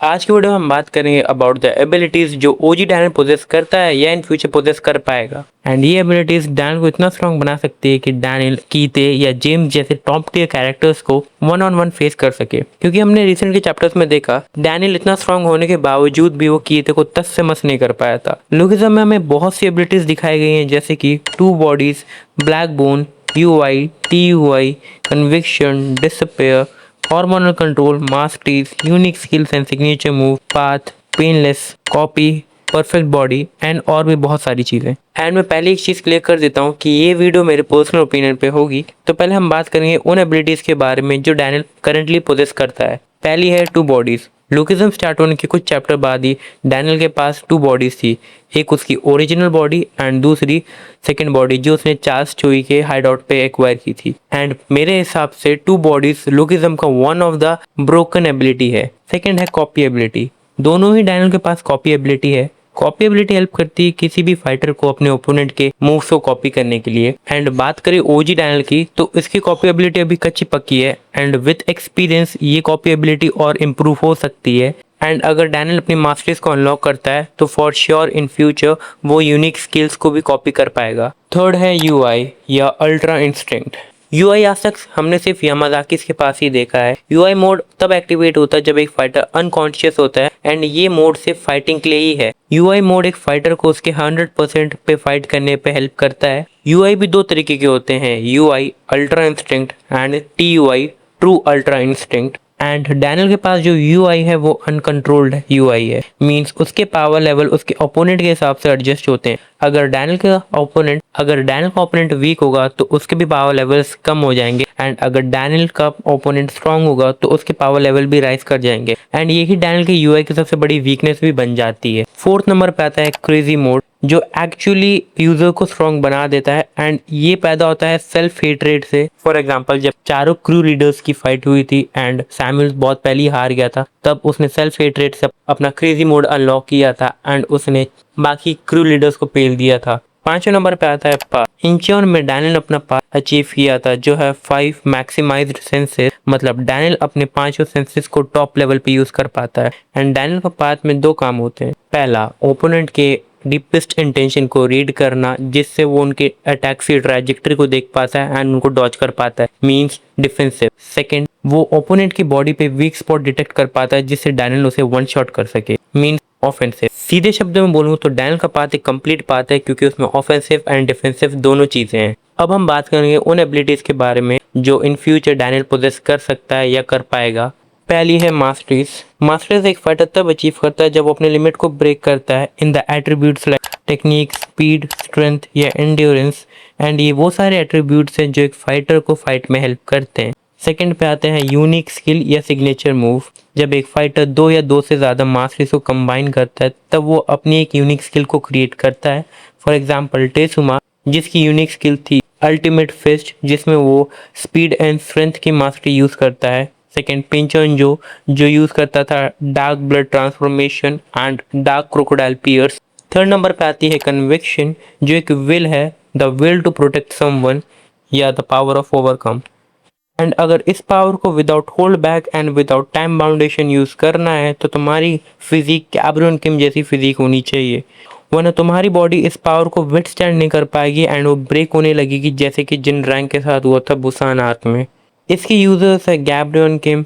आज की वीडियो में हम बात करेंगे अबाउट द एबिलिटीज जो ओजी डैनियल पोजेस करता है या इन फ्यूचर पोजेस कर पाएगा। एंड ये एबिलिटीज डैनियल को इतना स्ट्रॉन्ग बना सकती है कि डैनियल कीते या जेम्स जैसे टॉप टियर कैरेक्टर्स को वन ऑन वन फेस कर सके। क्योंकि हमने रिसेंट के चैप्टर्स में देखा डैनियल इतना स्ट्रॉन्ग होने के बावजूद भी वो कीते को तस से मस नहीं कर पाया था। लुकिज्म में हमें बहुत सी एबिलिटीज दिखाई गई हैं जैसे कि two bodies, black bone, UI, TUI, conviction, disappear, hormonal control, masteries, unique skills and signature move, path, painless, copy, perfect body and और भी बहुत सारी चीज़ें। एंड मैं पहले एक चीज़ क्लियर कर देता हूँ कि ये वीडियो मेरे पर्सनल ओपिनियन पे होगी। तो पहले हम बात करेंगे उन एबिलिटीज़ के बारे में जो डैनियल करंटली पोजेस करता है। पहली है टू बॉडीज़। लुकिज्म स्टार्ट होने के कुछ चैप्टर बाद ही डैनियल के पास टू बॉडीज़ थी, एक उसकी ओरिजिनल बॉडी एंड दूसरी सेकेंड बॉडी जो उसने चार्ल्स चोई के हाइडआउट पे एक्वायर की थी। एंड मेरे हिसाब से टू बॉडीज लुकिज्म का one of the broken ability है। सेकेंड है कॉपी एबिलिटी। दोनों ही डैनियल के पास कॉपी एबिलिटी है। कॉपी एबिलिटी हेल्प करती है किसी भी फाइटर को अपने ओपोनेंट के मूव्स को कॉपी करने के लिए। एंड बात करें ओजी डैनियल की तो इसकी कॉपी एबिलिटी अभी कच्ची पक्की है एंड विद एक्सपीरियंस ये कॉपी एबिलिटी और इम्प्रूव हो सकती है। एंड अगर डैनियल अपनी मास्टरीज को अनलॉक करता है तो फॉर श्योर इन फ्यूचर वो यूनिक स्किल्स को भी कॉपी कर पाएगा। थर्ड है UI या अल्ट्रा इंस्टिंक्ट। UI आज तक हमने सिर्फ यामाजाकी के पास ही देखा है। UI मोड तब एक्टिवेट होता है जब एक फाइटर अनकॉन्शियस होता है एंड ये मोड सिर्फ फाइटिंग के लिए ही है। UI मोड एक फाइटर को उसके 100% पे फाइट करने पे हेल्प करता है। UI भी दो तरीके के होते हैं, UI ultra instinct and TUI true ultra instinct. And Daniel के पास जो UI है वो अनकंट्रोल्ड UI है, मींस उसके पावर लेवल उसके ओपोनेंट के हिसाब से एडजस्ट होते हैं। अगर डैनियल का ओपोनेंट वीक होगा तो उसके भी पावर लेवल्स कम हो जाएंगे एंड अगर डैनियल का ओपोनेंट स्ट्रांग होगा तो उसके पावर लेवल भी राइज कर जाएंगे एंड यही डैनियल के UI की सबसे बड़ी वीकनेस भी बन जाती है। फोर्थ नंबर पे आता है क्रेजी मोड जो एक्चुअली यूजर को स्ट्रॉन्ग बना देता है एंड ये पैदा होता है सेल्फ हेट्रेड से। फॉर एग्जांपल जब चारों क्रू लीडर्स की फाइट हुई थी एंड सैमुअल बहुत पहले ही हार गया था तब उसने सेल्फ हेट्रेड से अपना क्रेजी मोड अनलॉक किया था एंड उसने बाकी क्रू लीडर्स को पेल दिया था। पांचवें नंबर पे आता है पाथ। इंचियन में डैनियल अपना पाथ अचीव किया था जो है 5 मैक्सिमाइज्ड सेंसेस, मतलब डैनियल अपने पांचों सेंसेस को टॉप लेवल पे यूज कर पाता है। एंड डैनियल का पाथ में दो काम होते हैं। पहला, ओपोनेंट के डीपेस्ट इंटेंशन को रीड करना जिससे वो उनके अटैक की ट्रैजेक्टरी को देख पाता है एंड उनको डॉज कर पाता है, मींस डिफेंसिव। सेकंड, वो ओपोनेंट की बॉडी पे वीक स्पॉट डिटेक्ट कर पाता है जिससे डैनियल उसे वन शॉट कर सके, मींस ऑफेंसिव। सीधे शब्दों में बोलूँ तो डैनियल का पाथ एक कंप्लीट पाथ है क्योंकि उसमें ऑफेंसिव एंड डिफेंसिव दोनों चीजें हैं। अब हम बात करेंगे उन एबिलिटीज के बारे में जो इन फ्यूचर डैनियल पोजेस कर सकता है या कर पाएगा। पहली है मास्टरीज। मास्टरीज एक फाइटर तब अचीव करता है जब वो अपने लिमिट को ब्रेक करता है in the attributes like technique, speed, strength या एंड्योरेंस। एंड ये वो सारे एट्रीब्यूट्स हैं जो एक फाइटर को फाइट में हेल्प करते हैं। सेकंड पे आते हैं यूनिक स्किल या सिग्नेचर मूव। जब एक फाइटर दो या दो से ज़्यादा मास्टरीज को कंबाइन करता है तब वो अपनी एक यूनिक स्किल को क्रिएट करता है। फॉर एग्जाम्पल टेसुमा जिसकी यूनिक स्किल थी अल्टीमेट फिस्ट जिसमें वो स्पीड एंड स्ट्रेंथ की मास्टरी यूज़ करता है। सेकेंड, पिंचन जो यूज़ करता था dark blood transformation and dark crocodile pierce. Third number पे आती है कन्विक्शन जो एक विल है, the will to protect someone या the power of overcome. And अगर इस पावर को without hold back and without time boundation use करना है तो तुम्हारी फिजिक कैब्रियन किम जैसी फिजिक होनी चाहिए, वरना तुम्हारी बॉडी इस पावर को विथस्टैंड नहीं कर पाएगी एंड वो ब्रेक होने लगेगी जैसे कि जिन रैंक के साथ हुआ था बुसान आर्क में। इसके यूजर्स है गैब्रियन किम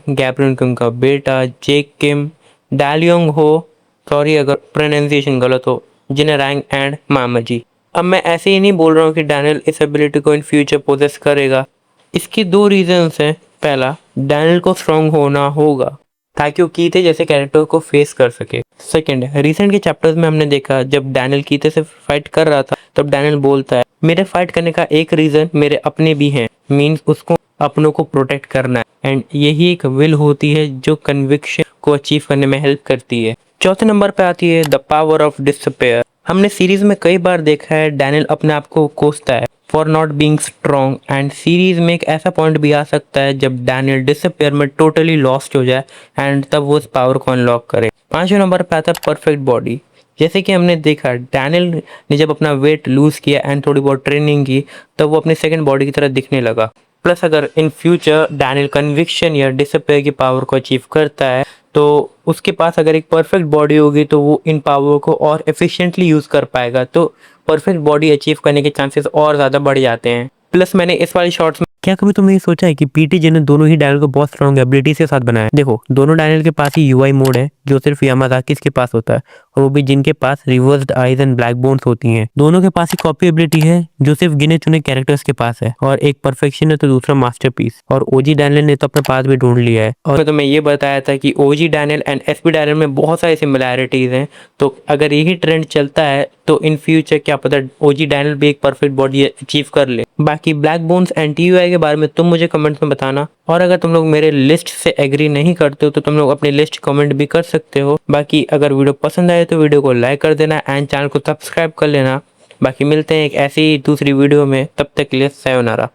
का बेटा जेक किम, डालियोंग हो, सॉरी अगर प्रोनाउंसिएशन गलत हो, जिन रैंक एंड मामा जी। अब मैं ऐसे ही नहीं बोल रहा हूँ कि डैनियल इस एबिलिटी को इन फ्यूचर पोजेस करेगा। इसके दो रीजंस हैं। पहला, डैनियल को स्ट्रांग होना होगा ताकि वो कीते जैसे कैरेक्टर को फेस कर सके। सेकंड, रिसेंट के चैप्टर्स में हमने देखा जब डैनियल कीते से फाइट कर रहा था तब डैनियल बोलता है मेरे फाइट करने का एक रीजन मेरे अपने भी हैं, मींस उसको अपनों को प्रोटेक्ट करना है एंड यही एक विल होती है जो कन्विक्शन को अचीव करने में हेल्प करती है। चौथे नंबर पे आती है द पावर ऑफ डिसअपेयर। हमने सीरीज में कई बार देखा है डैनियल अपने आप को कोसता है for not being strong and series में एक ऐसा पॉइंट भी आ सकता है जब डैनियल डिसअपेयर में टोटली लॉस्ट हो जाए एंड तब वो उस पावर को अनलॉक करे। पांचवें नंबर पे आता है परफेक्ट बॉडी। जैसे कि हमने देखा डैनियल ने जब अपना वेट लूज किया एंड थोड़ी बहुत ट्रेनिंग की तब वो अपनी सेकंड बॉडी की तरह दिखने लगा। प्लस अगर इन फ्यूचर डैनियल कन्विक्शन या डिसअपेयर की पावर को अचीव करता है तो उसके पास अगर एक परफेक्ट बॉडी होगी तो वो इन पावर को और एफिशिएंटली यूज़ कर पाएगा, तो परफेक्ट बॉडी अचीव करने के चांसेस और ज़्यादा बढ़ जाते हैं। प्लस मैंने इस वाली शॉर्ट्स में क्या कभी तुमने ये सोचा है कि पीटीजे ने दोनों ही डैनियल को बहुत स्ट्रॉन्ग एबिलिटीज के साथ बनाया है। देखो दोनों डैनियल के पास ही यूआई मोड है जो सिर्फ यामाजाकी के पास होता है, और वो भी जिनके पास reversed eyes and black bones होती हैं। दोनों के पास ही कॉपी एबिलिटी है जो सिर्फ गिने चुने कैरेक्टर्स के पास है, और एक परफेक्शन है तो दूसरा मास्टरपीस। और ओजी डैनियल ने तो अपने पास भी ढूंढ लिया है। और तो मैं ये बताया था कि ओजी डैनियल एंड एसपी डैनियल में बहुत सारी सिमिलैरिटीज हैं, तो अगर यही ट्रेंड चलता है तो इन फ्यूचर क्या पता ओजी डैनियल भी एक परफेक्ट बॉडी अचीव कर ले। बाकी ब्लैक बोन्स एंड टीयूआई के बारे में तुम मुझे कमेंट्स में बताना, और अगर तुम लोग मेरे लिस्ट से एग्री नहीं करते हो तो तुम लोग अपनी लिस्ट कमेंट भी कर सकते हो। बाकी अगर वीडियो पसंद आए तो वीडियो को लाइक कर देना एंड चैनल को सब्सक्राइब कर लेना। बाकी मिलते हैं एक ऐसी दूसरी वीडियो में, तब तक के लिए सायोनारा।